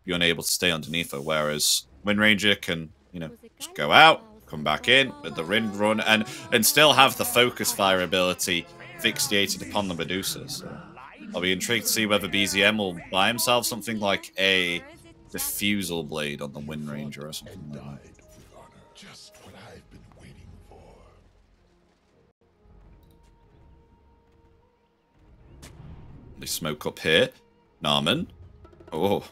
be unable to stay underneath her. Whereas Windranger can, you know, just go out, come back in with the Wind Run, and still have the Focus Fire ability fixated upon the Medusa. So I'll be intrigued to see whether BZM will buy himself something like a Diffusal Blade on the Windranger or something like that. Just what I've been waiting for. They smoke up here. Narman. Oh.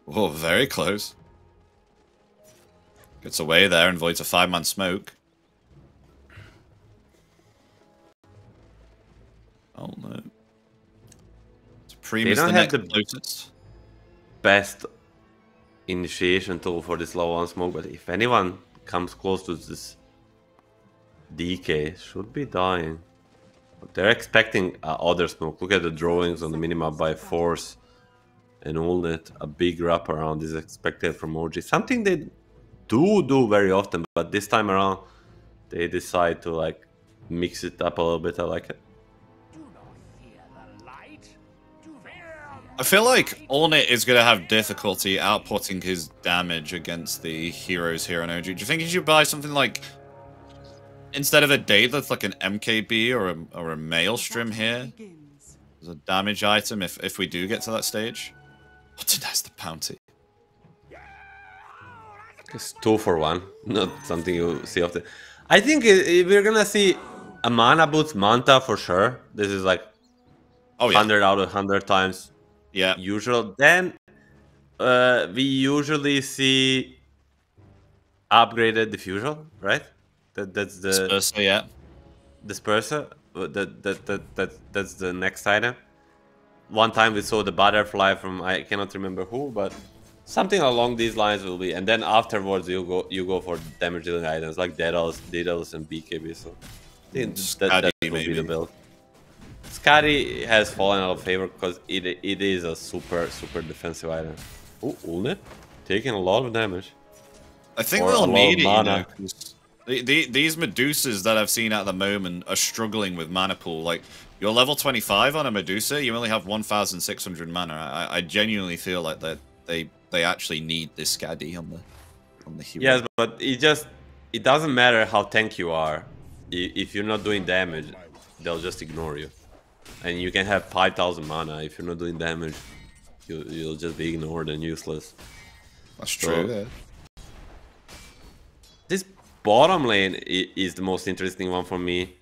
Oh, very close. Gets away there and avoids a 5-man smoke. Oh no. Supreme is the next closest. Best initiation tool for this low on smoke, but if anyone comes close to this DK, should be dying. But they're expecting other smoke. Look at the drawings on the minimap by Force and Ulnet. A big wraparound is expected from OG. Something they do very often, but this time around they decide to like mix it up a little bit. I like it. I feel like Ulnet is going to have difficulty outputting his damage against the heroes here on OG. Do you think he should buy something like, instead of a Daedalus, like an MKB or a Maelstrom here as a damage item if we do get to that stage? Oh, denies the bounty. It's 2 for 1, not something you see often. I think we're gonna see a mana boost Manta for sure. This is like 100 out of 100 times usual. Then we usually see upgraded Diffusal, right? That's the Disperser, yeah. Disperser. That's the next item. One time we saw the butterfly from I cannot remember who, but something along these lines will be. And then afterwards you go for damage dealing items like Daedalus and BKB. So I think that will be the build. Scotty has fallen out of favor because it is a super defensive item. Oh, Ulnet taking a lot of damage. I think they'll need it, you know, these Medusas that I've seen at the moment are struggling with mana pool. Like, you're level 25 on a Medusa, you only have 1,600 mana. I genuinely feel like that they actually need this Scaddy on the hero. Yes, but it doesn't matter how tank you are. If you're not doing damage, they'll just ignore you. And you can have 5,000 mana. If you're not doing damage, you'll just be ignored and useless. That's true. So, this bottom lane is the most interesting one for me.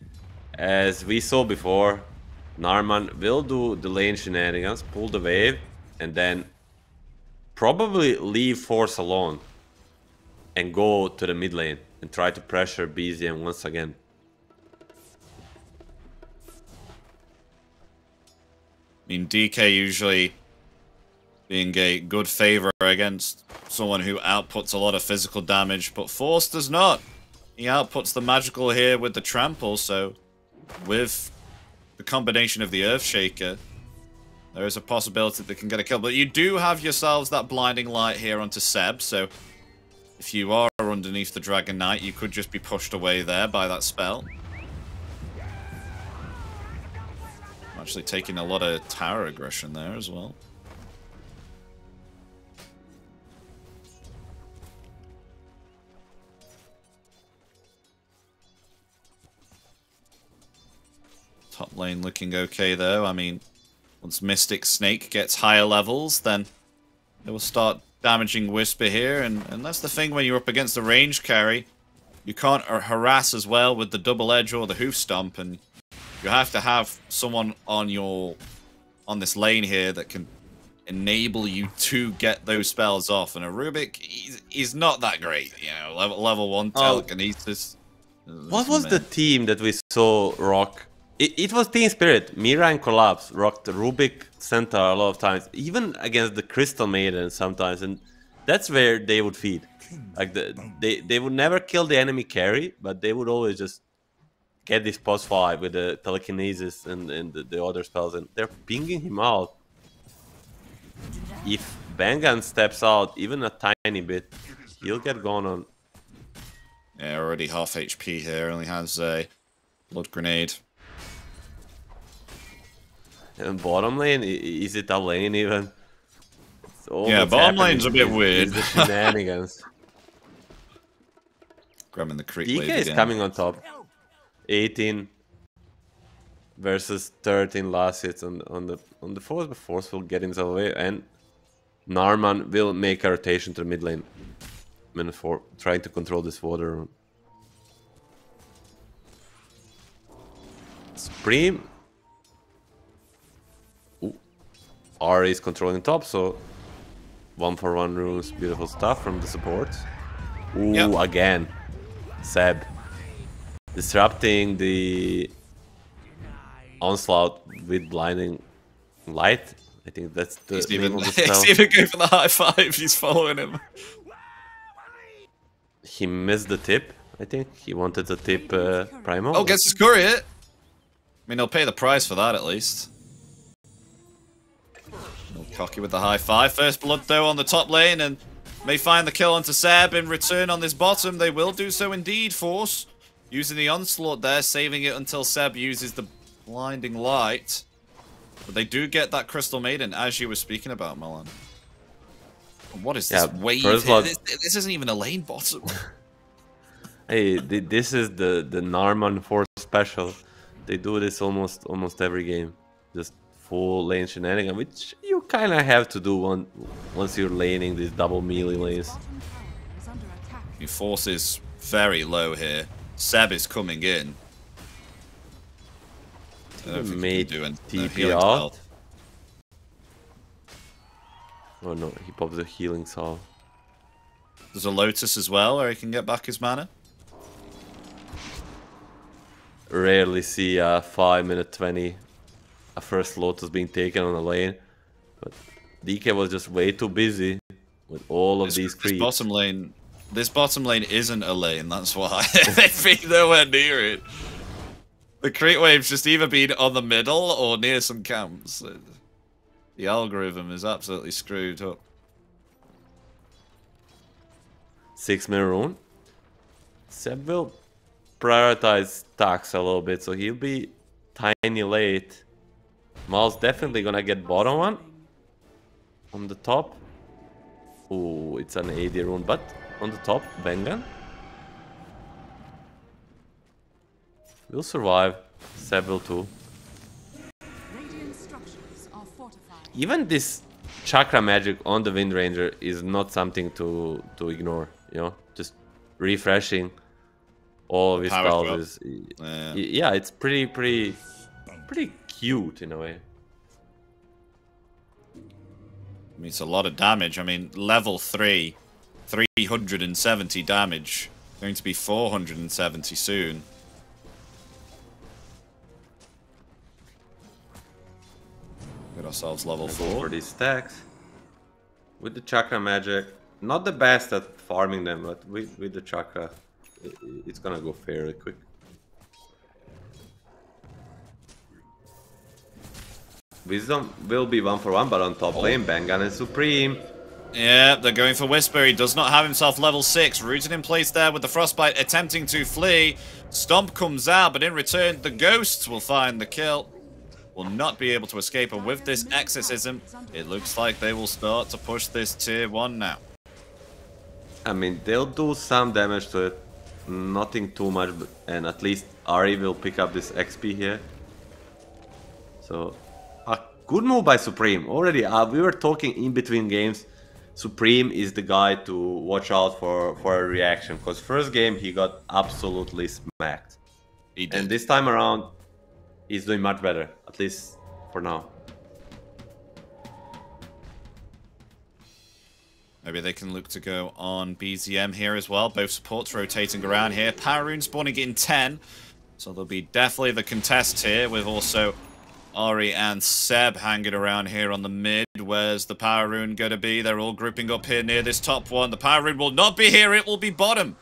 As we saw before, Narman will do the lane shenanigans, pull the wave, and then probably leave Force alone and go to the mid lane and try to pressure BZM once again. I mean, DK usually being a good favor against someone who outputs a lot of physical damage, but Force does not. He outputs the magical here with the trample, so with the combination of the Earthshaker, there is a possibility that they can get a kill. But you do have yourselves that blinding light here onto Seb, so if you are underneath the Dragon Knight, you could just be pushed away there by that spell. Actually taking a lot of tower aggression there as well. Top lane looking okay though. I mean, once Mystic Snake gets higher levels, then it will start damaging Whisper here, and that's the thing when you're up against the range carry. You can't harass as well with the double edge or the hoof stomp, and you have to have someone on this lane here that can enable you to get those spells off. And a Rubik, he's not that great, you know. Level 1 telekinesis. What was the team that we saw rock? It was Team Spirit. Mira and Collapse rocked the Rubik Centaur a lot of times, even against the Crystal Maiden sometimes, and that's where they would feed. Like they would never kill the enemy carry, but they would always just get this post fight with the telekinesis and the other spells, and they're pinging him out. If Bangan steps out even a tiny bit, he'll get gone on. Yeah, already half HP here, only has a blood grenade. And bottom lane, is it a lane even? all Yeah, what's bottom happening lane's a bit weird. is the shenanigans. Grabbing the creep DK wave is again. coming on top. 18 versus 13 last hits on the force, but force will get himself away, and Narman will make a rotation to the mid lane. For trying to control this water. Supreme. Ooh. Ari is controlling top, so 1-for-1 runes, beautiful stuff from the support. Ooh, yep. Again, Seb disrupting the onslaught with blinding light. I think that's the name of the spell. He's even going for the high five. He's following him. He missed the tip. I think he wanted to tip Primal. Oh, gets his courier. I mean, he'll pay the price for that at least. Cocky with the high five. First blood though on the top lane, and may find the kill onto Seb in return on this bottom. They will do so indeed. Force using the onslaught there, saving it until Seb uses the blinding light. But they do get that Crystal Maiden, as you were speaking about, Milan. What is this wave? This isn't even a lane bottom. Hey, this is the Narman Force special. They do this almost every game. Just full lane shenanigan, which you kind of have to do once you're laning these double melee lanes. Your force is very low here. Seb is coming in. Made TP out. Oh no, he popped the healing salve. There's a Lotus as well, where he can get back his mana. Rarely see a 5-minute 20 a first Lotus being taken on a lane, but DK was just way too busy with all of these creeps. This bottom lane isn't a lane, that's why. They've been nowhere near it. The creep wave's just either been on the middle or near some camps. The algorithm is absolutely screwed up. 6-minute rune. Seb will prioritize stacks a little bit, so he'll be tiny late. MOUZ definitely gonna get bottom one. On the top. Ooh, it's an AD rune, but on the top, Bengan will survive. Seb will too. Even this chakra magic on the Wind Ranger is not something to ignore, you know? Just refreshing all of his spells is... Yeah, it's pretty cute in a way. I mean, it's a lot of damage. I mean, level 3, 370 damage. Going to be 470 soon. Get ourselves level 4. For these stacks. With the chakra magic. Not the best at farming them, but with the chakra, it's gonna go fairly quick. Wisdom will be 1-for-1, but on top lane, Bengan and Supreme. Yeah, they're going for Whisper. He does not have himself level 6. Rooted in place there with the Frostbite, attempting to flee. Stomp comes out, but in return, the Ghosts will find the kill. Will not be able to escape, and with this exorcism, it looks like they will start to push this tier 1 now. I mean, they'll do some damage to it. Nothing too much, and at least Ari will pick up this XP here. So... good move by Supreme. Already, we were talking in between games. Supreme is the guy to watch out for a reaction. Because first game, he got absolutely smacked. And this time around, he's doing much better. At least for now. Maybe they can look to go on BZM here as well. Both supports rotating around here. Power Rune spawning in 10. So there'll be definitely the contest here with also... Ari and Seb hanging around here on the mid. Where's the Power Rune going to be? They're all grouping up here near this top one. The Power Rune will not be here. It will be bottom.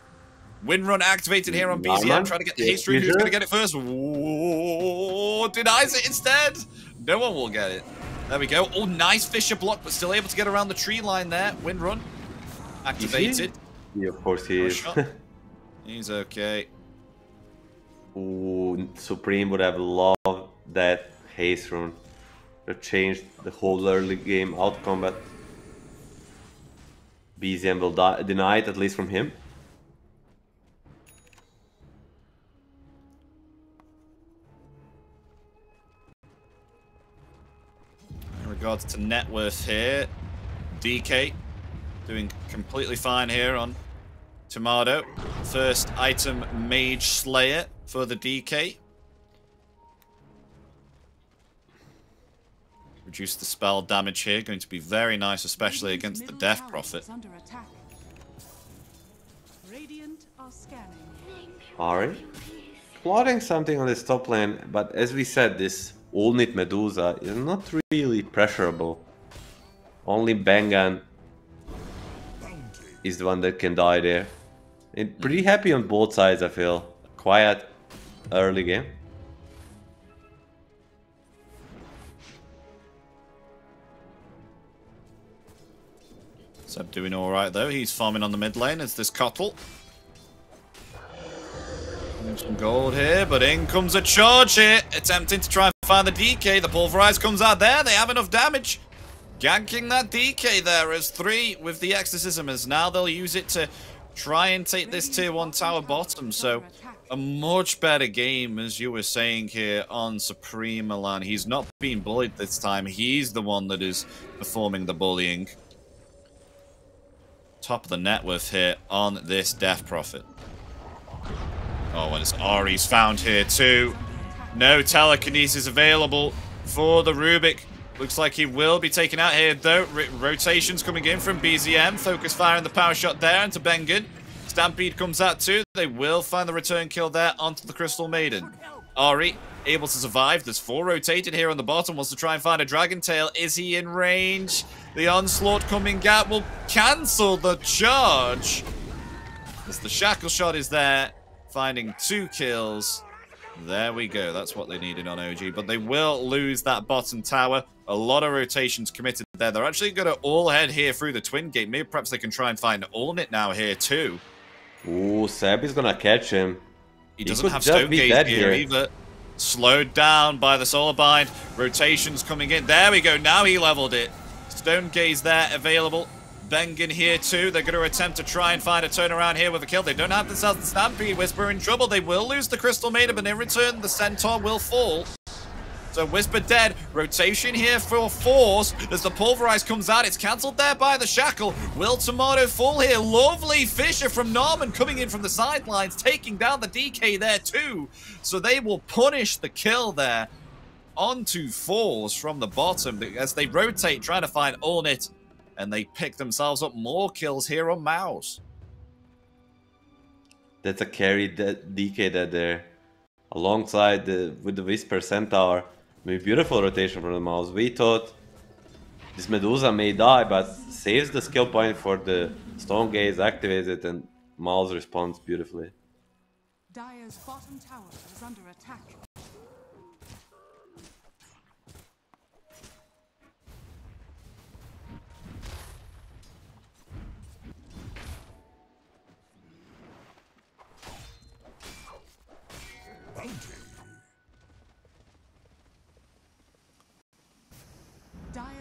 Wind Run activated here on BZM. Trying to get the haste rune. Who's going to get it first? Whoa, denies it instead. No one will get it. There we go. Oh, nice Fisher block, but still able to get around the tree line there. Wind Run activated. Yeah, of course he is. He's okay. Ooh, Supreme would have loved that haste rune. That changed the whole early game outcome, but BZM will deny it, at least from him. In regards to net worth here, DK doing completely fine here on Tomato. First item, Mage Slayer for the DK. Reduce the spell damage here, going to be very nice, especially against the Death Prophet. Ari plotting something on this top lane, but as we said, this Ulnit Medusa is not really pressurable. Only Bengan is the one that can die there. And pretty happy on both sides, I feel. Quiet early game. Seb doing alright though, he's farming on the mid lane as this Kotl. Some gold here, but in comes a charge here, attempting to try and find the DK. The Pulverize comes out there, they have enough damage. Ganking that DK there as 3 with the Exorcism, as now they'll use it to try and take this tier 1 tower bottom. So a much better game, as you were saying here on Supreme Milan. He's not being bullied this time, he's the one that is performing the bullying. Top of the net worth here on this Death Prophet. Oh, and it's Ari's found here too. No telekinesis available for the Rubik. Looks like he will be taken out here though. Rotations coming in from BZM. Focus fire and the power shot there into Bengen. Stampede comes out too. They will find the return kill there onto the Crystal Maiden. Ari able to survive. There's 4 rotated here on the bottom. Wants to try and find a Dragon Tail. Is he in range? The onslaught coming out will cancel the charge. As the shackle shot is there. Finding 2 kills. There we go. That's what they needed on OG. But they will lose that bottom tower. A lot of rotations committed there. They're actually going to all head here through the Twin Gate. Maybe perhaps they can try and find Ulnit now here too. Ooh, Seb is going to catch him. He doesn't have Stone Gate here either. Slowed down by the Solar Bind. Rotations coming in. There we go. Now he leveled it. Stone Gaze there available. Bengen here too. They're going to attempt to try and find a turnaround here with a kill. They don't have themselves the Stampede. Whisper in trouble. They will lose the Crystal Maiden, but in return, the Centaur will fall. So Whisper dead. Rotation here for Force. As the Pulverize comes out, it's cancelled there by the Shackle. Will Tomato fall here? Lovely Fisher from Norman coming in from the sidelines, taking down the DK there too. So they will punish the kill there onto Force from the bottom as they rotate, trying to find Ulnit. And they pick themselves up more kills here on MOUZ. That's a carry DK that there. Alongside with the Whisper Centaur. I mean, beautiful rotation from the MOUZ. We thought this Medusa may die, but saves the skill point for the Stone Gaze, activates it, and MOUZ responds beautifully. Dire's bottom tower is under attack.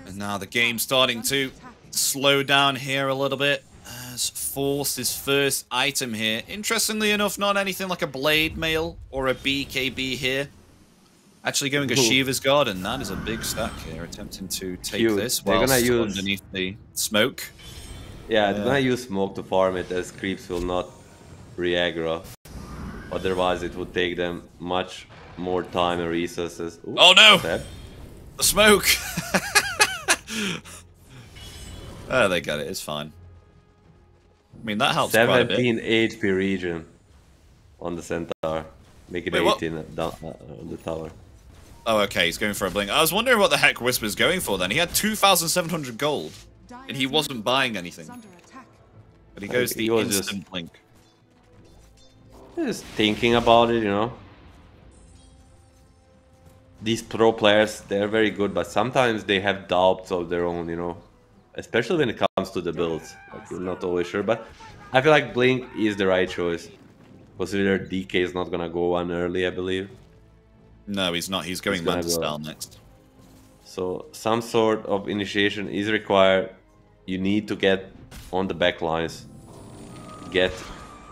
And now the game's starting to slow down here a little bit. As Force his first item here. Interestingly enough, not anything like a Blade Mail or a BKB here. Actually going a Shiva's Garden. That is a big stack here. Attempting to take this whilst underneath the smoke. Yeah, they're gonna use smoke to farm it, as creeps will not re-aggro. Otherwise it would take them much more time and resources. Ooh, oh no! Step. The smoke! Oh, they got it. It's fine. I mean, that helps quite a bit. 17 HP region on the Centaur. Make it 18 on the tower. Oh, okay. He's going for a blink. I was wondering what the heck Whisper's going for then. He had 2,700 gold, and he wasn't buying anything. But he goes the instant blink. Just thinking about it, you know. These pro players, they're very good, but sometimes they have doubts of their own, you know. Especially when it comes to the builds. Like, you're not always sure, but I feel like Blink is the right choice. Consider DK is not gonna go one early, I believe. No, he's not. He's going Mantis style next. So some sort of initiation is required. You need to get on the back lines get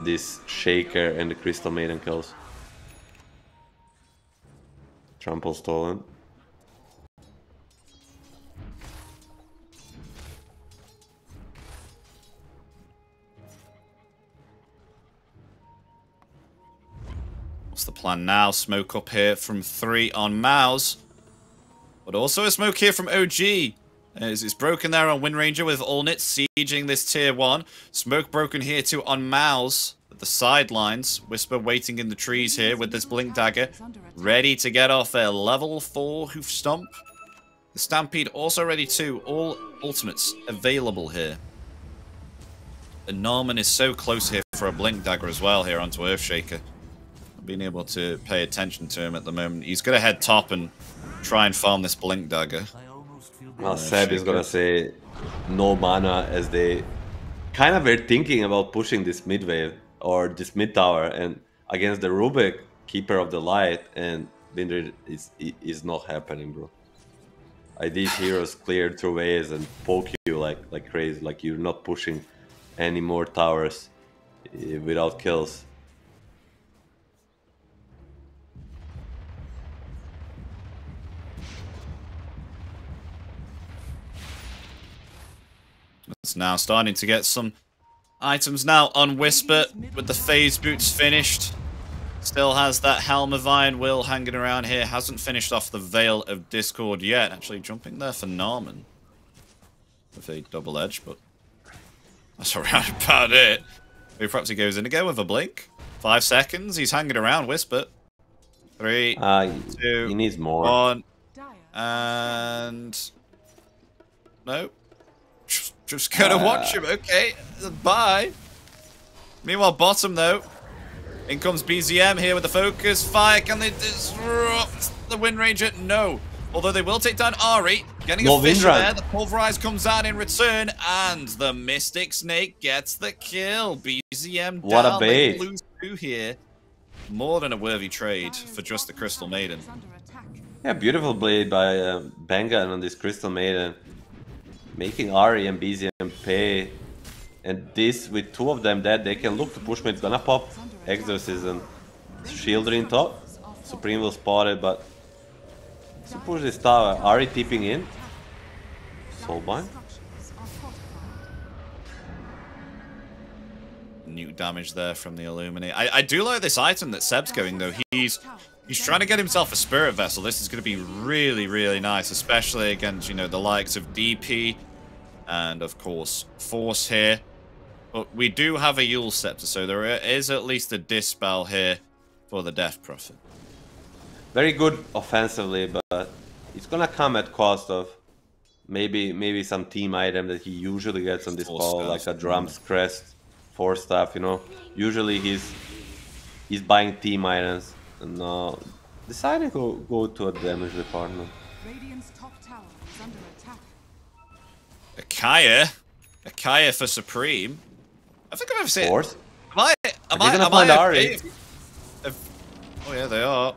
this Shaker and the Crystal Maiden kills. Trample stolen. What's the plan now? Smoke up here from 3 on MOUZ. But also a smoke here from OG. As it's broken there on Wind Ranger with Allnit sieging this tier 1. Smoke broken here too on MOUZ at the sidelines. Whisper waiting in the trees here with this Blink Dagger. Ready to get off a level 4 Hoof Stomp. The Stampede also ready too. All ultimates available here. And Norman is so close here for a Blink Dagger as well here onto Earthshaker. Being able to pay attention to him at the moment. He's going to head top and try and farm this Blink Dagger. Well, Seb is gonna say no mana, as they kind of were thinking about pushing this mid wave or this mid tower, and against the Rubik, Keeper of the Light, and Binder is not happening, bro. These heroes clear through waves and poke you like crazy, like you're not pushing any more towers without kills. It's now starting to get some items now on Whisper with the phase boots finished. Still has that Helm of Iron Will hanging around here. Hasn't finished off the Veil of Discord yet. Actually jumping there for Norman with a double edge, but that's around about it. Maybe perhaps he goes in again with a blink. 5 seconds. He's hanging around Whisper. 3, 2, he needs more. 1, and no. Just gonna watch him, okay. Bye. Meanwhile, bottom though. In comes BZM here with the focus. Fire, can they disrupt the Wind Ranger? No. Although they will take down Ari. Getting a fish there. The Pulverize comes out in return. And the Mystic Snake gets the kill. BZM down. What a bait. They lose 2 here. More than a worthy trade for just the Crystal Maiden. Yeah, beautiful blade by Bengan on this Crystal Maiden. Making Ari and BZM pay, and this with 2 of them dead, they can look to push mid. Gonna pop Exorcism, Shield in top. Supreme will spot it, but to push this tower. Ari tipping in. Soulbind. New damage there from the Illuminate. I do like this item that Seb's going though. He's trying to get himself a Spirit Vessel. This is going to be really, really nice, especially against, you know, the likes of DP and, of course, Force here. But we do have a Yule Scepter, so there is at least a Dispel here for the Death Prophet. Very good offensively, but it's going to come at cost of maybe some team item that he usually gets on this call, like a Drum's Crest, Force Staff, you know. Usually he's buying team items. No, deciding to go to a damage department. Radiant's top tower is under attack. Akaya for Supreme. I think I've ever seen. Force? Am I Ari? Oh yeah, they are.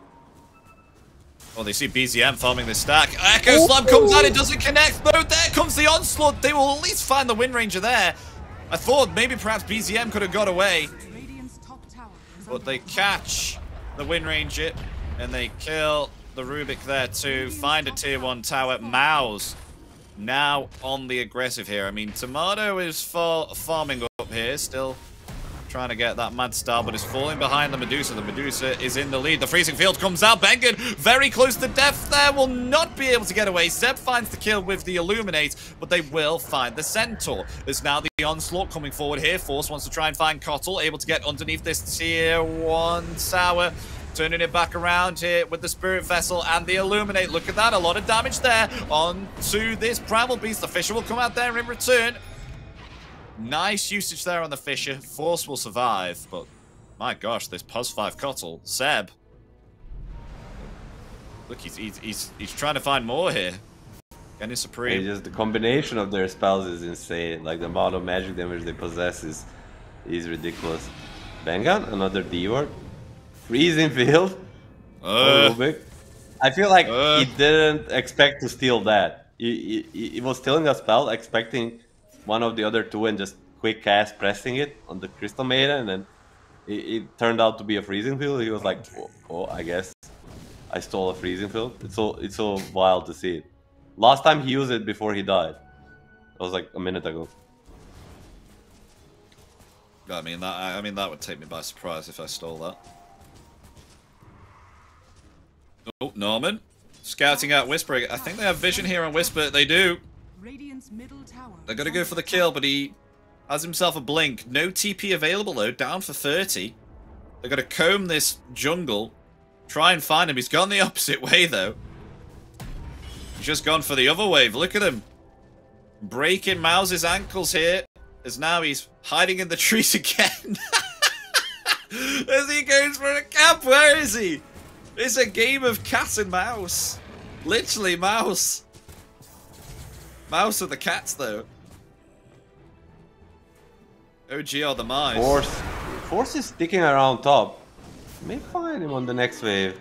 Oh, they see BZM farming this stack. Echo Slam comes out, it doesn't connect. No, there comes the onslaught. They will at least find the Wind Ranger there. I thought maybe perhaps BZM could have got away, but they catch the Wind Ranger, and they kill the Rubik there too. Find a tier 1 tower. MOUZ now on the aggressive here. I mean, Tomato is farming up here, still trying to get that Mad Star, but is falling behind the Medusa. The Medusa is in the lead. The Freezing Field comes out. Bengen very close to death there. Will not be able to get away. Seb finds the kill with the Illuminate, but they will find the Centaur. There's now the Onslaught coming forward here. Force wants to try and find Kotl, able to get underneath this tier 1 tower. Turning it back around here with the Spirit Vessel and the Illuminate. Look at that, a lot of damage there onto this Primal Beast. The Fisher will come out there in return. Nice usage there on the Fisher. Force will survive, but my gosh, this +5 Kotl. Seb. Look, he's trying to find more here. Getting Supreme. Just the combination of their spells is insane. Like the amount of magic damage they possess is ridiculous. Bengan, another D-word. Freezing Field. Rubik. I feel like he didn't expect to steal that. He was stealing a spell, expecting one of the other 2 and just quick cast pressing it on the Crystal Maiden, and it turned out to be a freezing field. He was like, oh, I guess I stole a freezing field. It's so wild to see it. Last time he used it before he died. It was like a minute ago. I mean that would take me by surprise if I stole that. Oh, Norman. Scouting out Whisper. I think they have vision here on Whisper. They do. Radiant's middle tower. They're going to go for the kill, but he has himself a blink. No TP available, though. Down for 30. They're going to comb this jungle. Try and find him. He's gone the opposite way, though. He's just gone for the other wave. Look at him. Breaking MOUZ's ankles here. As now he's hiding in the trees again. As he goes for a camp. Where is he? It's a game of cat and mouse. Literally mouse. Mouse are the cats, though. OG are the mice. Force is sticking around top. May find him on the next wave.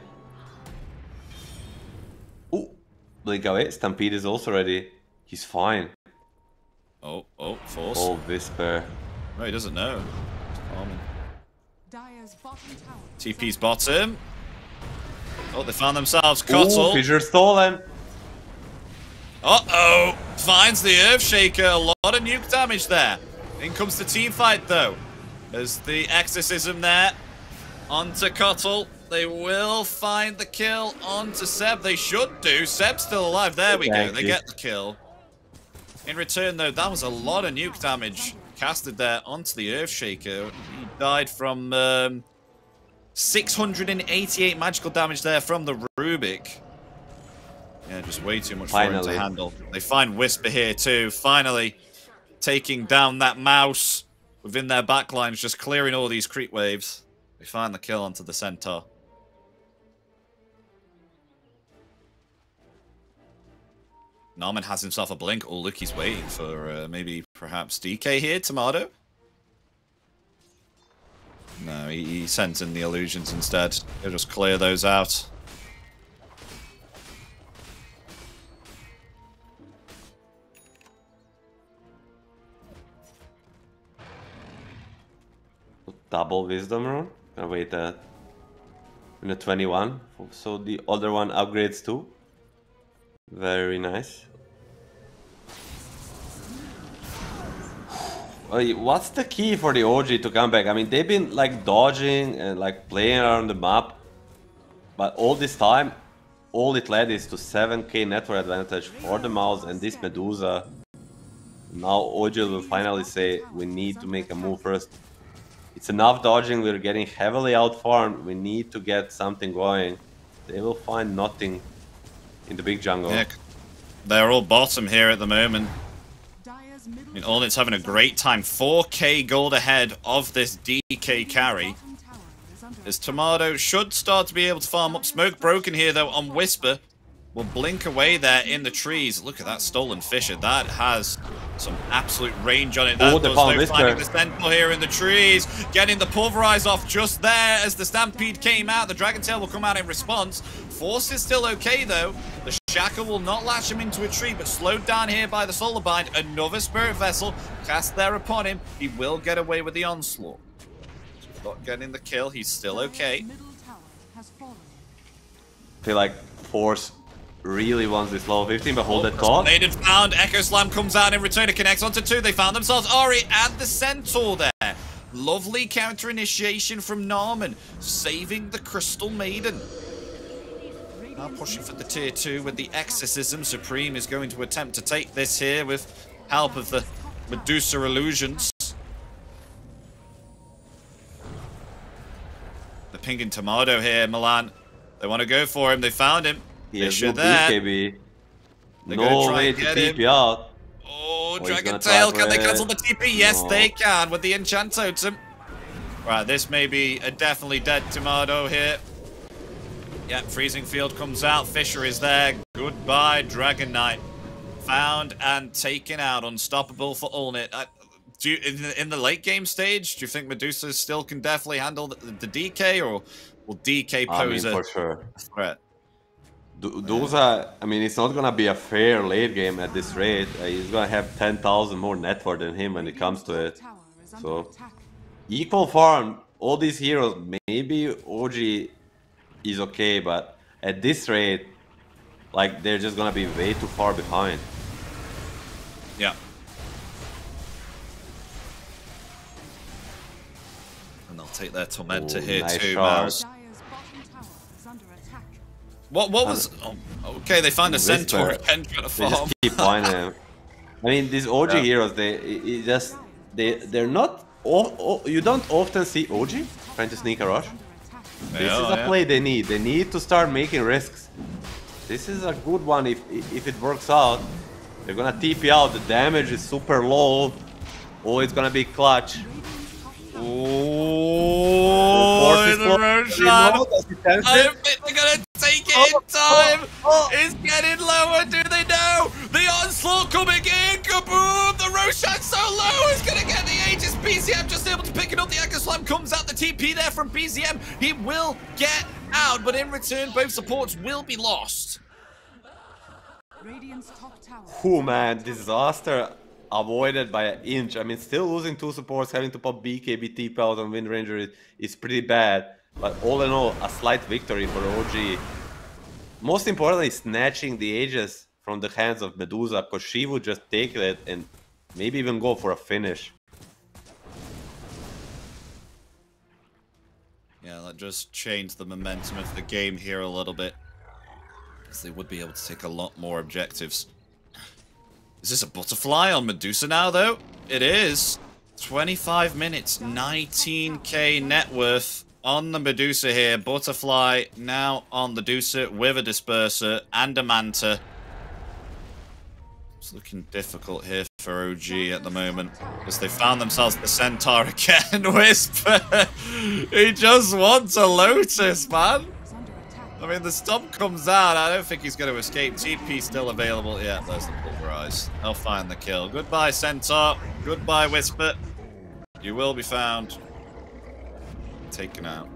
Oh, blink away. Stampede is also ready. He's fine. Oh, Force. Oh, Whisper. No, he doesn't know. Dire's bottom tower. TP's bottom. Oh, they found themselves Cottle. Fissure stolen. Uh-oh! Finds the Earthshaker. A lot of nuke damage there. In comes the team fight, though. There's the Exorcism there. Onto Cottle. They will find the kill onto Seb. They should do. Seb's still alive. There we go. They get the kill. In return, though, that was a lot of nuke damage casted there onto the Earthshaker. He died from 688 magical damage there from the Rubik. Yeah, just way too much for him to handle. They find Whisper here too. Finally taking down that mouse within their backlines, just clearing all these creep waves. They find the kill onto the Centaur. Norman has himself a blink. Oh, look, he's waiting for maybe perhaps DK here, Tomato. No, he sends in the illusions instead. He'll just clear those out. Double wisdom rune. Gonna wait in a 21. So the other one upgrades too. Very nice. What's the key for the OG to come back? I mean, they've been like dodging and like playing around the map, but all this time, all it led is to 7k network advantage for the MOUZ and this Medusa. Now OG will finally say, we need to make a move first. It's enough dodging, we're getting heavily outfarmed, we need to get something going. They will find nothing in the big jungle. Yeah, they're all bottom here at the moment. I mean, Ornit's having a great time. 4k gold ahead of this DK carry. As Tomato should start to be able to farm up. Smoke broken here, though, on Whisper. Will blink away there in the trees. Look at that stolen Fissure. That has some absolute range on it. That does no finding the Sentinel here in the trees. Getting the Pulverize off just there as the Stampede came out. The Dragon Tail will come out in response. Force is still okay, though. The Shackle will not latch him into a tree, but slowed down here by the Solar Bind. Another Spirit Vessel cast there upon him. He will get away with the Onslaught. Not getting the kill. He's still okay. I feel like Force really wants this level 15, but hold that thought. Maiden found. Echo Slam comes out in return. It connects onto two. They found themselves Ori and the Centaur there. Lovely counter initiation from Norman, saving the Crystal Maiden. Now pushing for the tier 2 with the Exorcism. Supreme is going to attempt to take this here with help of the Medusa illusions. The Pink and Tomato here, Milan. They want to go for him. They found him. Fissure there. BKB. No way to TP out. Oh, Dragon Tail. Can they cancel the TP? Yes, they can with the Enchant Totem. Right, this may be a definitely dead Tomato here. Yeah, Freezing Field comes out. Fissure is there. Goodbye, Dragon Knight. Found and taken out. Unstoppable for Ulnit. In the late game stage, do you think Medusa still can definitely handle the DK, or will DK pose for sure. a threat? Doza, I mean, it's not gonna be a fair late game at this rate. He's gonna have 10,000 more net worth than him when it comes to it. So, equal farm, all these heroes, maybe OG is okay, but at this rate, like, they're just gonna be way too far behind. Yeah. And they'll take their Tormentor here nice too, shot. MOUZ. Dire's bottom tower is under attack. What was... Oh, okay, they find a Centaur again trying to They farm. just keep buying them. I mean, these OG heroes, they're not... you don't often see OG trying to sneak a rush. This is a play they need. They need to start making risks. This is a good one if it works out. They're gonna TP out. The damage is super low. Oh, it's gonna be clutch. Oh, the Roshan! I think they're gonna take it in time! It's getting lower, do they know? The onslaught coming in! Kaboom! The Roshan's so low! He's gonna get the Aegis. BZM just able to pick it up. The Echo Slam comes out. The TP there from BZM. He will get out, but in return, both supports will be lost. Radiant's top tower. Oh man, disaster avoided by an inch. I mean, still losing 2 supports, having to pop BKB, TP out on Wind Ranger is pretty bad. But all in all, a slight victory for OG. Most importantly, snatching the Aegis from the hands of Medusa, because she would just take it and maybe even go for a finish. Yeah, that just changed the momentum of the game here a little bit. Because they would be able to take a lot more objectives. Is this a butterfly on Medusa now, though? It is. 25 minutes, 19k net worth on the Medusa here. Butterfly now on the Medusa with a Disperser and a Manta. It's looking difficult here for OG at the moment. Because they found themselves the Centaur again. Whisper! He just wants a Lotus, man! I mean, the stomp comes out. I don't think he's going to escape. TP still available. Yeah, there's the Pulverize. They'll find the kill. Goodbye, Centaur. Goodbye, Whisper. You will be found. Taken out.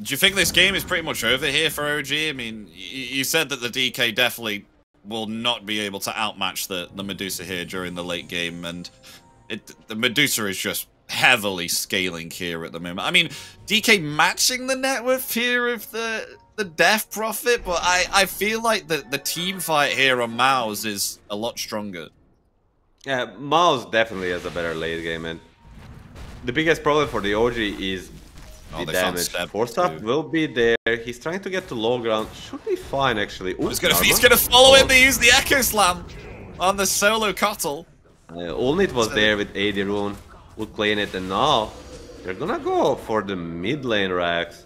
Do you think this game is pretty much over here for OG? I mean, you said that the DK definitely will not be able to outmatch the Medusa here during the late game, and the Medusa is just heavily scaling here at the moment. I mean, DK matching the net worth here of the Death Prophet, but I feel like the team fight here on MOUZ is a lot stronger. Yeah, MOUZ definitely has a better late game, and the biggest problem for the OG is the damage. Force up will be there. He's trying to get to low ground. Should be fine, actually. Ooh, he's gonna follow him. They use the Echo Slam on the solo Cottle. Only it was there with AD Rune. Would play in it, and now they're gonna go for the mid lane racks.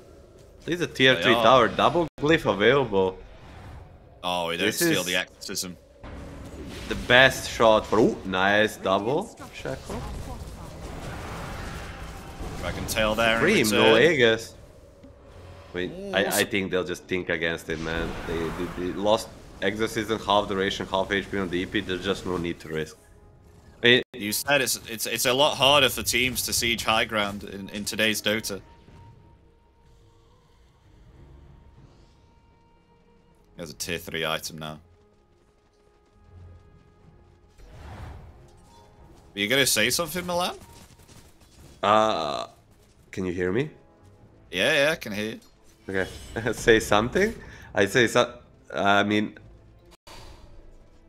There's a tier 3 tower. Double glyph available. Oh, he don't steal the exorcism. The best shot for... Ooh, nice double. Shackle. Dragon Tail there. Dream, no Aegis. I mean, I think they'll just think against it, man. They lost Exorcism, half duration, half HP on the EP. There's just no need to risk. I mean, you said it's a lot harder for teams to siege high ground in today's Dota. There's a tier 3 item now. Are you gonna say something, Milan? Can you hear me? Yeah, I can hear you. Okay, say something. I say so. I mean,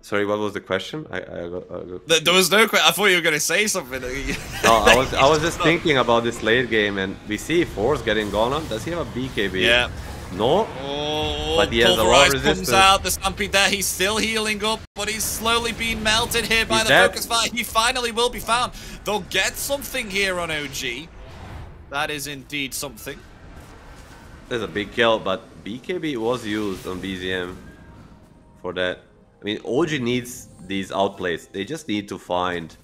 sorry, what was the question? I got... There was no question. I thought you were gonna say something. No, I was just thinking about this late game, and we see Force getting gone on. Does he have a BKB? Yeah. No. Oh, but he has a lot of comes resistance. out. The Stampede there. He's still healing up, but he's slowly being melted here by the focus fire. He finally will be found. They'll get something here on OG. That is indeed something. There's a big kill, but BKB was used on BZM for that. I mean, OG needs these outplays. They just need to find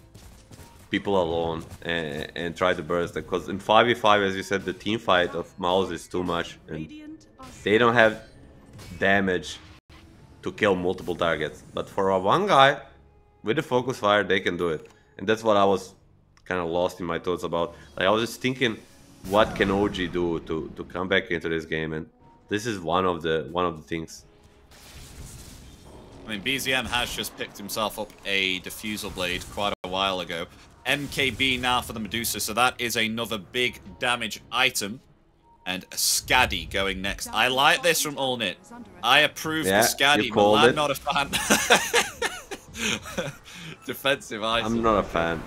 people alone and try to burst them. Because in 5v5, as you said, the team fight of MOUZ is too much. And they don't have damage to kill multiple targets. But for a one guy with the focus fire, they can do it. And that's what I was kind of lost in my thoughts about. Like, I was just thinking, what can OG do to come back into this game? And this is one of the things. I mean, BZM has just picked himself up a diffusal blade quite a while ago. MKB now for the Medusa, so that is another big damage item. And a Scaddy going next. I like this from Allnit. I approve the Scaddy, but I'm not a fan. Defensive item. I'm not a fan.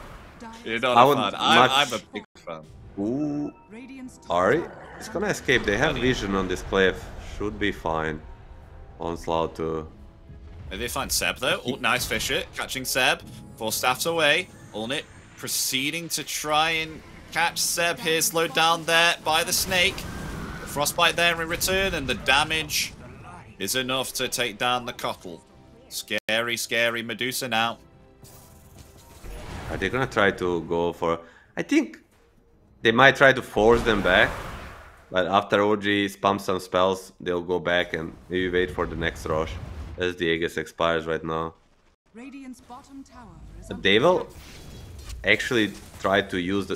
You're not a fan. I'm a big fan. Ooh. Ari, it's gonna escape. They have vision on this cliff. Should be fine. Onslaught too. Maybe they find Seb though. Oh, nice Fisher. Catching Seb. 4 staffs away. Allnit proceeding to try and catch Seb here. Slowed down there by the snake. The frostbite there in return, and the damage is enough to take down the Cottle. Scary, scary Medusa now. Are they gonna try to go for... I think they might try to force them back. But after OG spams some spells, they'll go back and maybe wait for the next rush. As the Aegis expires right now. But they will actually try to use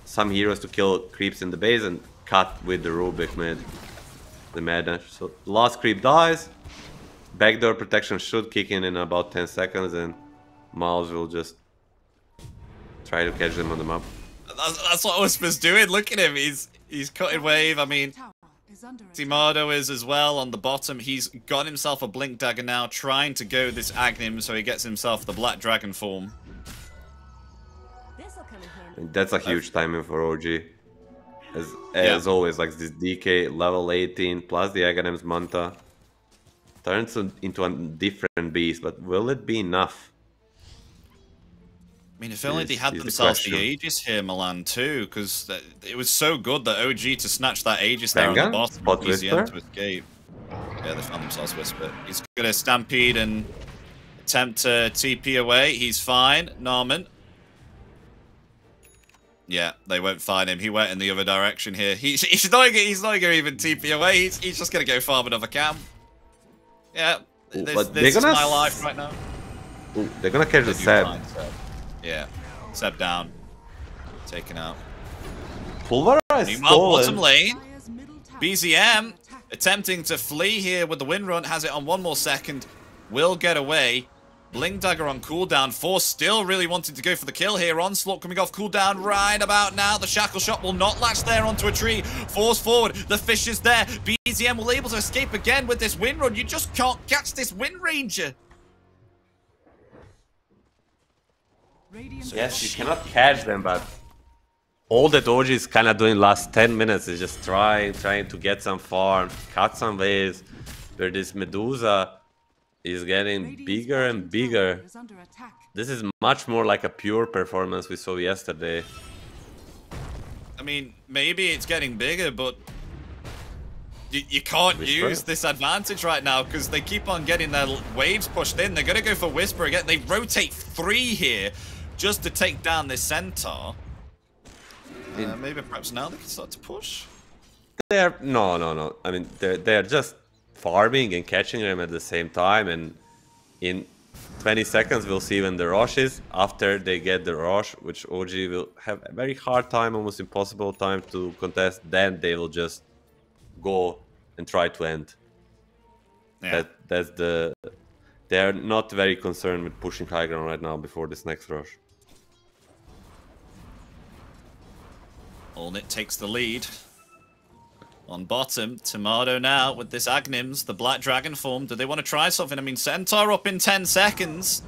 some heroes to kill creeps in the base and cut with the Rubik mid. The madness. So the last creep dies. Backdoor protection should kick in about 10 seconds, and MOUZ will just try to catch them on the map. That's what Whisper's doing. Look at him. He's cutting wave. I mean, Timado is as well on the bottom. He's got himself a Blink Dagger now, trying to go this Agnim so he gets himself the Black Dragon form. And that's a huge timing for OG. As always, like this DK level 18 plus the Aghanims Manta turns into a different beast, but will it be enough? I mean, if only they had themselves the Aegis here, Milan, too, because it was so good that OG to snatch that Aegis there on the bottom, BZM to escape. Yeah, they found themselves Whisper. He's going to Stampede and attempt to TP away. He's fine. Narman. Yeah, they won't find him. He went in the other direction here. He's not going to even TP away. He's just going to go farm another camp. Yeah, this is my life right now. Ooh, they're going to catch the Seb. Yeah, Seb down. Taken out. Pulverized. Bottom lane. BZM attempting to flee here with the wind run. Has it on 1 more second. Will get away. Blink Dagger on cooldown. Force still really wanting to go for the kill here. Onslaught coming off cooldown right about now. The Shackle Shot will not latch there onto a tree. Force forward. The fish is there. BZM will able to escape again with this wind run. You just can't catch this Wind Ranger. Yes, you cannot catch them, but all that OG is kind of doing last 10 minutes is just trying to get some farm, cut some waves, where this Medusa is getting bigger and bigger. This is much more like a pure performance we saw yesterday. I mean, maybe it's getting bigger, but you can't use this advantage right now because they keep on getting their waves pushed in. They're going to go for Whisper again. They rotate 3 here just to take down this Centaur. Maybe perhaps now they can start to push. No. I mean, they're just farming and catching them at the same time, and in 20 seconds we'll see when the rush is. After they get the rush, which OG will have a very hard time, almost impossible time to contest, then they will just go and try to end. Yeah. They're not very concerned with pushing high ground right now before this next rush. Allnit takes the lead. On bottom, Tomato now with this Agnims, the Black Dragon form. Do they want to try something? I mean, Centaur up in 10 seconds.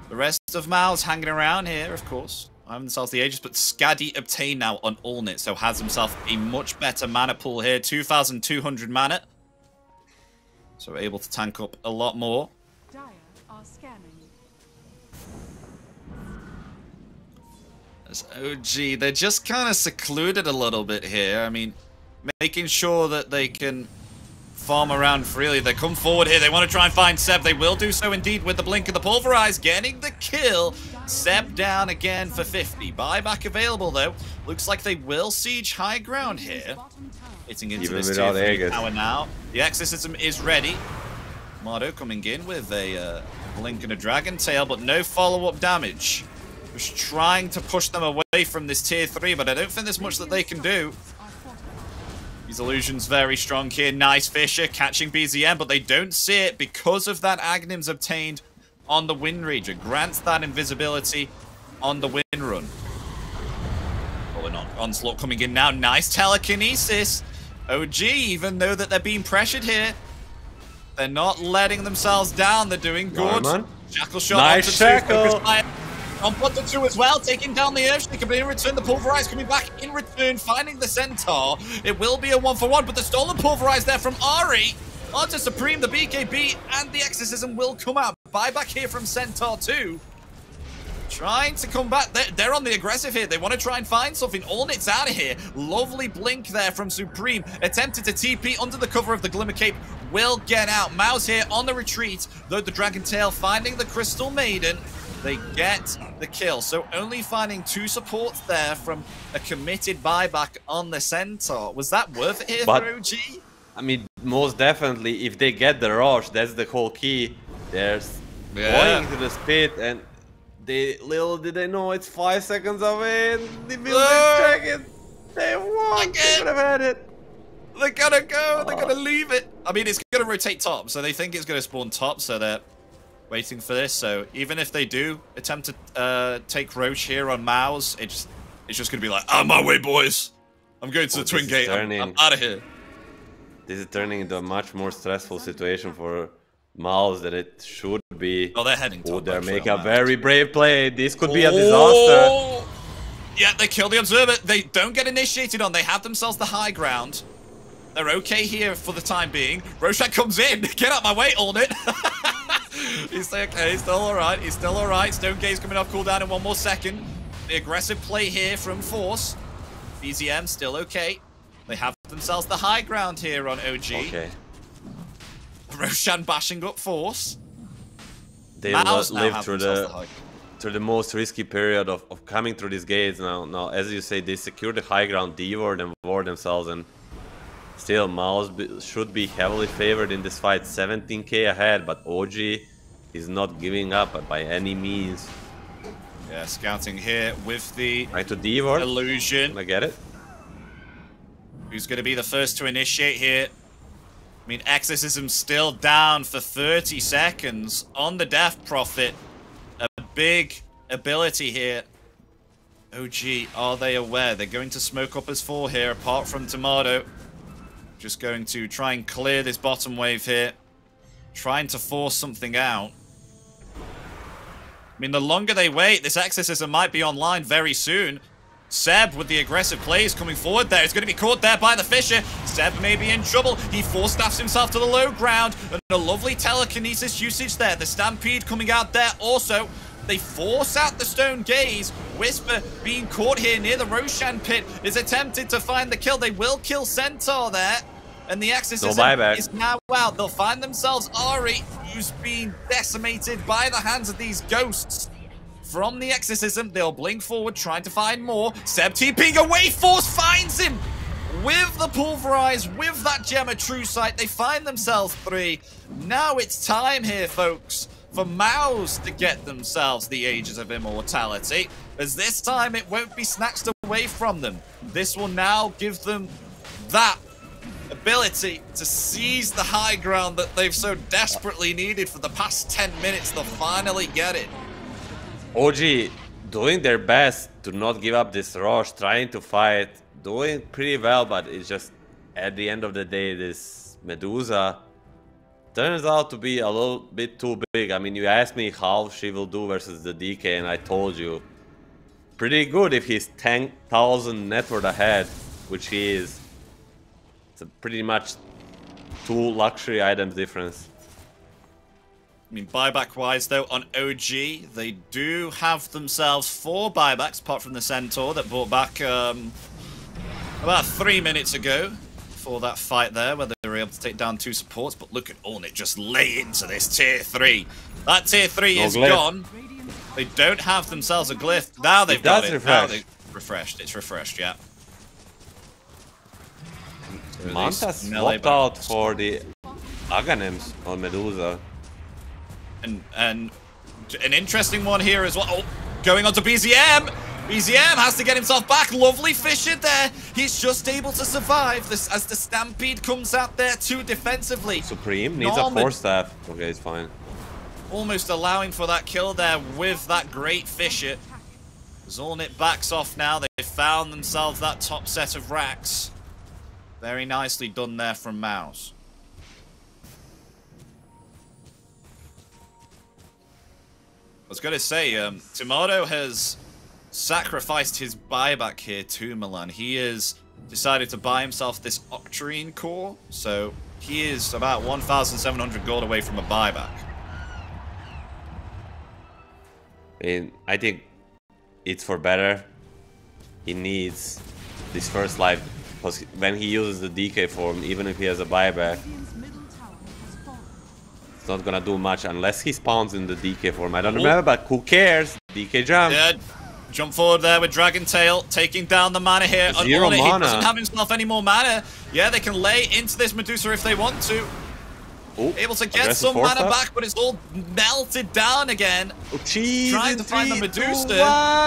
The rest of MOUZ hanging around here, of course. I haven't themselves the Aegis, but Scaddy obtained now on Allnit, so has himself a much better mana pool here. 2,200 mana. So able to tank up a lot more. As OG, they're just kind of secluded a little bit here. I mean, making sure that they can farm around freely. They come forward here. They want to try and find Seb. They will do so indeed with the blink of the Pulverize. Getting the kill. Seb down again for 50. Buyback available, though. Looks like they will siege high ground here. Hitting into this tier 3 tower now. The exorcism is ready. Mardo coming in with a Blink and a Dragon Tail, but no follow-up damage. Just trying to push them away from this tier 3, but I don't think there's much that they can do. These illusions very strong here. Nice Fisher catching BZM, but they don't see it because of that Agnim's obtained on the Wind Ranger. Grants that invisibility on the Wind Run. Rolling on. Onslaught coming in now. Nice telekinesis. OG, even though that they're being pressured here, they're not letting themselves down. They're doing good. Shackle shot. Nice shackle. On Dota2 as well, taking down the Earthshaker, in return the Pulverize coming back in return, finding the Centaur. It will be a 1-for-1, but the stolen Pulverize there from Ari onto Supreme, the BKB, and the Exorcism will come out. Buyback here from Centaur too. Trying to come back. They're on the aggressive here. They want to try and find something. Allnit's out of here. Lovely blink there from Supreme. Attempted to TP under the cover of the Glimmer Cape. Will get out. MOUZ here on the retreat, though the Dragon Tail finding the Crystal Maiden. They get the kill. So only finding 2 supports there from a committed buyback on the Centaur. Was that worth it here for OG? I mean, most definitely, if they get the rush, that's the whole key. They're going to the spit, and little did they know it's 5 seconds away. The building's checking. They won. They could have had it. They're gonna go. They're gonna leave it. I mean, it's gonna rotate top, so they think it's gonna spawn top, so they're waiting for this. So even if they do attempt to take Roche here on MOUZ, it's just gonna be like, out of my way, boys. I'm going to the Twin Gate. I'm out of here. This is turning into a much more stressful situation for MOUZ than it should be. Oh, they're heading top. Oh, they're making a very brave play. This could be a disaster. Yeah, they kill the Observer. They don't get initiated on. They have themselves the high ground. They're okay here for the time being. Roshan comes in. Get out my way, Allnit. He's okay. He's still alright. He's still alright. Stone Gaze coming off cooldown in 1 more second. The aggressive play here from Force. BZM still okay. They have themselves the high ground here on OG. Okay. Roshan bashing up Force. They live through the most risky period of coming through these gates. Now, as you say, they secure the high ground, D-ward and ward themselves, and still MOUZ should be heavily favored in this fight. 17k ahead, but OG is not giving up by any means. Yeah, scouting here with the right to D-ward. Illusion. I get it. Who's going to be the first to initiate here? I mean, Exorcism still down for 30 seconds on the Death Prophet. A big ability here. OG, are they aware? They're going to smoke up as 4 here, apart from Tomato. Just going to try and clear this bottom wave here. Trying to force something out. I mean, the longer they wait, this Exorcism might be online very soon. Seb with the aggressive plays coming forward there. He's going to be caught there by the Fisher. Seb may be in trouble. He force staffs himself to the low ground. And a lovely telekinesis usage there. The Stampede coming out there also. They force out the Stone Gaze. Whisper being caught here near the Roshan pit is attempted to find the kill. They will kill Centaur there. And the Exorcism is now out. They'll find themselves Ari, who's been decimated by the hands of these ghosts. From the Exorcism, they'll blink forward, trying to find more. Seb TPing away, Force finds him! With the Pulverize, with that Gem of True Sight, they find themselves 3. Now it's time here, folks, for MOUZ to get themselves the Ages of Immortality, as this time it won't be snatched away from them. This will now give them that ability to seize the high ground that they've so desperately needed for the past 10 minutes. They'll finally get it. OG doing their best to not give up this rush, trying to fight, doing pretty well, but it's just at the end of the day, this Medusa turns out to be a little bit too big. I mean, you asked me how she will do versus the DK, and I told you pretty good if he's 10,000 net worth ahead, which he is. It's a pretty much 2 luxury items difference. I mean, buyback-wise, though, on OG, they do have themselves 4 buybacks, apart from the Centaur that bought back about 3 minutes ago for that fight there, where they were able to take down 2 supports. But look at Allnit just lay into this tier 3. That tier 3 is gone. They don't have themselves a glyph. Now they've got it. Now they've refreshed. It's refreshed, yeah. Manta swapped out for the Aghanims on Medusa. And an interesting one here as well. Oh, going on to BZM. BZM has to get himself back. Lovely Fisher there. He's just able to survive this as the Stampede comes out there too defensively. Supreme needs a 4-staff. Okay, it's fine. Almost allowing for that kill there with that great Fisher. Zornit backs off now. They found themselves that top set of racks. Very nicely done there from MOUZ. I was going to say, Tomato has sacrificed his buyback here to Milan. He has decided to buy himself this Octarine core, so he is about 1,700 gold away from a buyback. And I think it's for better. He needs this first life, because when he uses the DK form, even if he has a buyback, it's not gonna do much unless he spawns in the DK form. I don't remember, but who cares? DK jump. Yeah, jump forward there with Dragon Tail, taking down the mana here. Zero mana. He doesn't have himself any more mana. Yeah, they can lay into this Medusa if they want to. Ooh, able to get some mana back, but it's all melted down again. Oh, cheese! Trying to find the Medusa.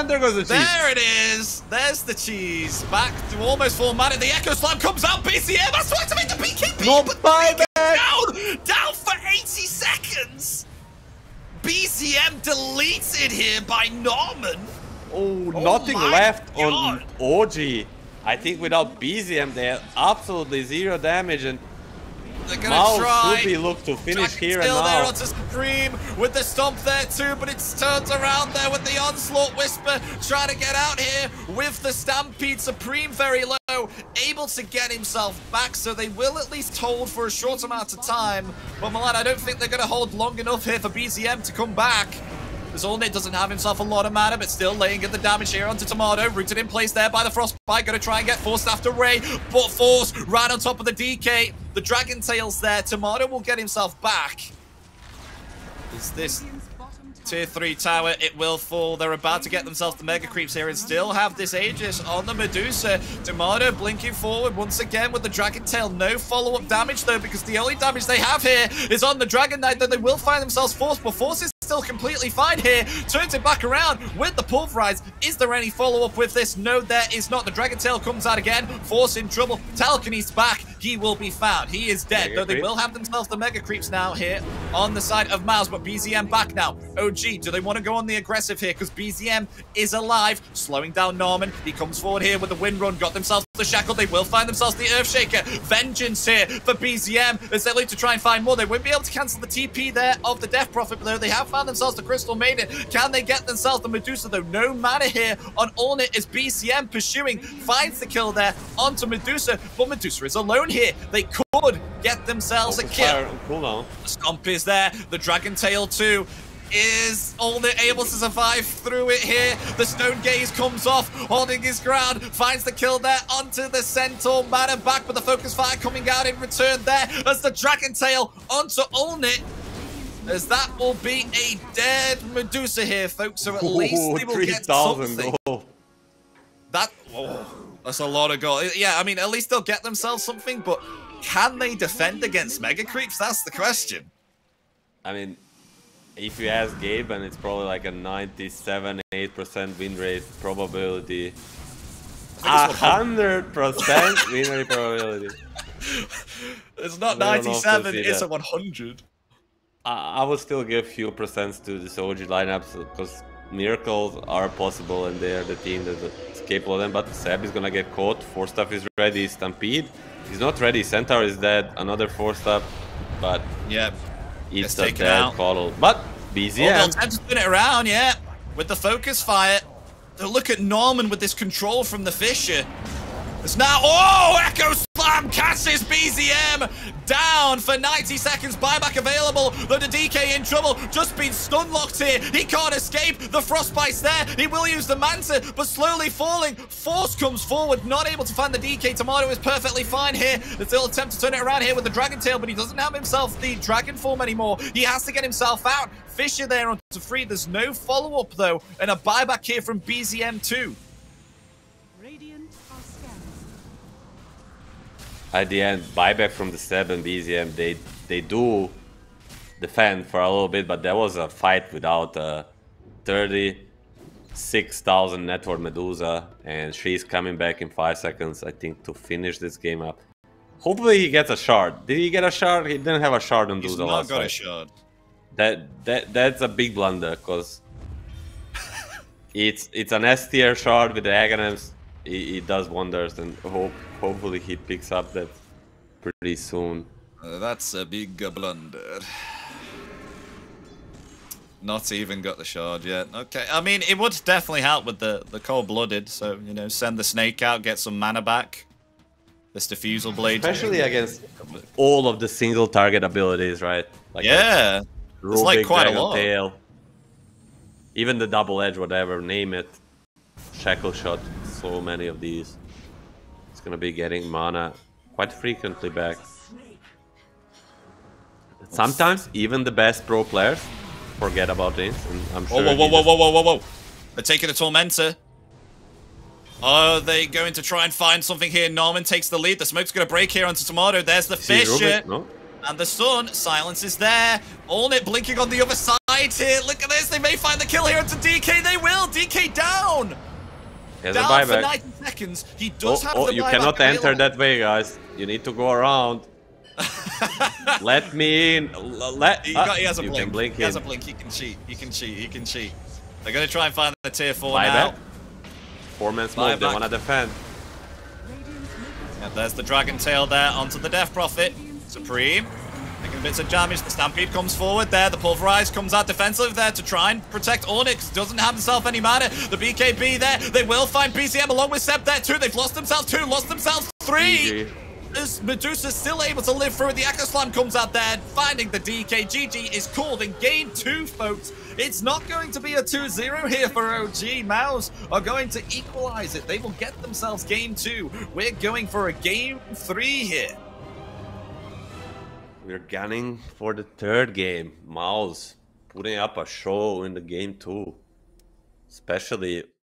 There goes the cheese. There it is. There's the cheese. Back to almost full mana. The Echo Slam comes out. BCM has to activate the BKB. No but buyback. down for 80 seconds. BCM deleted here by Norman. Oh, nothing left on OG. I think without BZM, they have absolutely zero damage, and they're gonna MOUZ try. should be looked to finish here and still now. there onto Supreme with the stomp there too, but it's turned around there with the onslaught whisper, trying to get out here with the Stampede. Supreme very low, able to get himself back, so they will at least hold for a short amount of time. But Milan, I don't think they're gonna hold long enough here for BZM to come back. Zornit doesn't have himself a lot of mana, but still laying in the damage here onto Tomato. Rooted in place there by the Frostbite. Gonna try and get forced after Ray, but Force right on top of the DK. The Dragon Tail's there. Tomato will get himself back. Is this tier 3 tower? It will fall. They're about to get themselves the Mega Creeps here and still have this Aegis on the Medusa. Tomato blinking forward once again with the Dragon Tail. No follow-up damage though, because the only damage they have here is on the Dragon Knight, that they will find themselves forced, but Force is still completely fine here. Turns it back around with the Pulverize. Is there any follow-up with this? No, there is not. The Dragon Tail comes out again. Force in trouble. Talcanis back. He will be found. He is dead. Though they will have themselves the Mega Creeps now here on the side of MOUZ, but BZM back now. OG, do they want to go on the aggressive here? Because BZM is alive. Slowing down Norman. He comes forward here with the Wind Run. Got themselves the Shackle. They will find themselves the Earthshaker. Vengeance here for BZM as they look to try and find more. They won't be able to cancel the TP there of the Death Prophet, but though they have found themselves the Crystal Maiden. Can they get themselves the Medusa though? No mana here on Allnit as BCM pursuing. Finds the kill there onto Medusa, but Medusa is alone here. They could get themselves a kill. Cool. The Stomp is there. The Dragon Tail too. Is Allnit able to survive through it here? The Stone Gaze comes off, holding his ground, finds the kill there onto the Centaur. Mana back, but the Focus Fire coming out in return there as the Dragon Tail onto Allnit. As that will be a dead Medusa here, folks. So at least they will get something. Gold. That's a lot of gold. Yeah, I mean, at least they'll get themselves something, but can they defend against Mega Creeps? That's the question. I mean, if you ask Gabe, and it's probably like a 97-8% win rate probability. 100% win rate probability. It's not 97, it's a 100. I would still give few percents to this OG lineups because miracles are possible and they are the team that's capable of them. But Seb is gonna get caught. 4-staff is ready. Stampede he's not ready. Centaur is dead. Another 4-staff, but yeah, it's a dead Coddle. But BZM. They'll attempt to spin it around, yeah, with the Focus Fire. They'll look at Norman with this control from the Fisher. It's now, Echo Slam catches BZM down for 90 seconds. Buyback available, though the DK in trouble. Just been stun locked here. He can't escape. The Frostbite's there. He will use the Manta, but slowly falling. Force comes forward, not able to find the DK. Tomato is perfectly fine here. They still attempt to turn it around here with the Dragon Tail, but he doesn't have himself the Dragon form anymore. He has to get himself out. Fisher there onto free. There's no follow-up, though, and a buyback here from BZM too. At the end, buyback from the Seb and BZM, they do defend for a little bit, but that was a fight without 36,000 network Medusa, and she's coming back in 5 seconds, I think, to finish this game up. Hopefully he gets a shard. Did he get a shard? He didn't have a shard on Medusa last He's not got fight. a shard. That's a big blunder, because it's an S tier shard with the Aghanims. It does wonders, and hopefully he picks up that pretty soon. That's a big blunder. Not even got the shard yet. Okay, I mean, it would definitely help with the cold-blooded, so, you know, send the snake out, get some mana back. This diffusal blade. Especially against all of the single target abilities, right? Like yeah, it's like quite a lot. Tail, even the double edge, whatever, name it. Shackle shot, so many of these. It's gonna be getting mana quite frequently back. Sometimes even the best pro players forget about this, and I'm sure. Whoa! They're taking a Tormentor. Are they going to try and find something here? Norman takes the lead. The smoke's going to break here onto Tomato. There's the Fisher. No? And the Sun. Silence is there. Allnit blinking on the other side here. Look at this. They may find the kill here onto DK. They will. DK down. There's a Down buyback. for 90 seconds. He does have the you buyback cannot enter available. that way, guys. You need to go around. Let me in. He has a blink. Can blink he has a in. blink. He can cheat. He can cheat. He can cheat. They're going to try and find the tier 4 Buyback. now. 4-man smoke. They Buyback. want to defend. And there's the Dragon Tail there onto the Death Prophet. Supreme. Taking bits of damage. The Stampede comes forward there. The Pulverize comes out defensive there to try and protect Onyx. Doesn't have himself any mana. The BKB there. They will find BCM along with Seb there too. They've lost themselves 2. Lost themselves 3. GG. As Medusa's still able to live through it. The Echo Slam comes out there. Finding the DK. GG is called in game 2, folks. It's not going to be a 2-0 here for OG. MOUZ are going to equalize it. They will get themselves game 2. We're going for a game 3 here. We're gunning for the 3rd game. MOUZ putting up a show in the game 2. Especially